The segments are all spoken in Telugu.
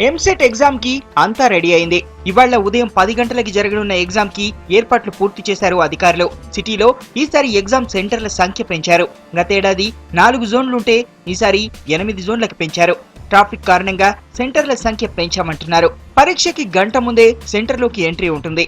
ఎంసెట్ ఎగ్జామ్ కి అంతా రెడీ అయింది. ఇవాళ ఉదయం 10 గంటలకి జరగనున్న ఎగ్జామ్ కి ఏర్పాట్లు పూర్తి చేశారు అధికారులు. సిటీలో ఈసారి ఎగ్జామ్ సెంటర్ల సంఖ్య పెంచారు. గతేడాది 4 జోన్లుంటే ఈసారి 8 జోన్లకు పెంచారు. ట్రాఫిక్ కారణంగా సెంటర్ల సంఖ్య పెంచామంటున్నారు. పరీక్షకి గంట ముందే సెంటర్లోకి ఎంట్రీ ఉంటుంది.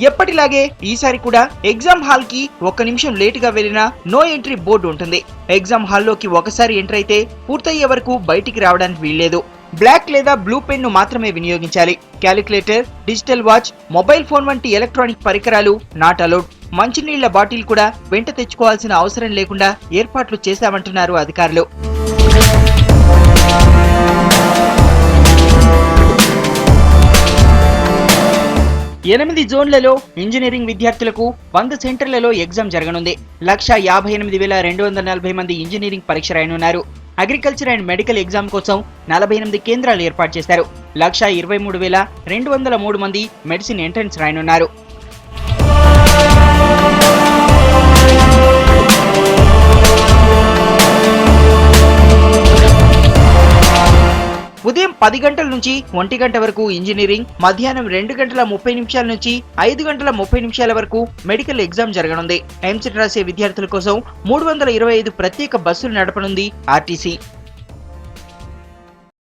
ఎప్పటిలాగే ఈసారి కూడా ఎగ్జామ్ హాల్ కి 1 నిమిషం లేటుగా వెళ్లినా నో ఎంట్రీ బోర్డు ఉంటుంది. ఎగ్జామ్ హాల్లోకి ఒకసారి ఎంటర్ అయితే పూర్తయ్యే వరకు బయటికి రావడానికి వీల్లేదు. బ్లాక్ లేదా బ్లూ పెన్ ను మాత్రమే వినియోగించాలి. Calculator, digital watch, mobile phone వంటి ఎలక్ట్రానిక్ పరికరాలు నాట్ అలౌడ్. మంచినీళ్ల బాటిల్ కూడా వెంట తెచ్చుకోవాల్సిన అవసరం లేకుండా ఏర్పాట్లు చేశామంటున్నారు అధికారులు. ఎనిమిది జోన్లలో ఇంజనీరింగ్ విద్యార్థులకు 100 సెంటర్లలో ఎగ్జామ్ జరగనుంది. 1,58,240 మంది ఇంజనీరింగ్ పరీక్ష రాయనున్నారు. అగ్రికల్చర్ అండ్ మెడికల్ ఎగ్జామ్ కోసం 48 కేంద్రాలు ఏర్పాటు చేశారు. 1,23,203 మంది మెడిసిన్ ఎంట్రన్స్ రాయనున్నారు. ఉదయం 10 గంటల నుంచి 1 గంట వరకు ఇంజనీరింగ్, మధ్యాహ్నం 2 గంటల 30 నిమిషాల నుంచి 5 గంటల 30 నిమిషాల వరకు మెడికల్ ఎగ్జామ్ జరగనుంది. ఎంసెట్ రాసే విద్యార్థుల కోసం 325 ప్రత్యేక బస్సులు నడపనుంది ఆర్టీసీ.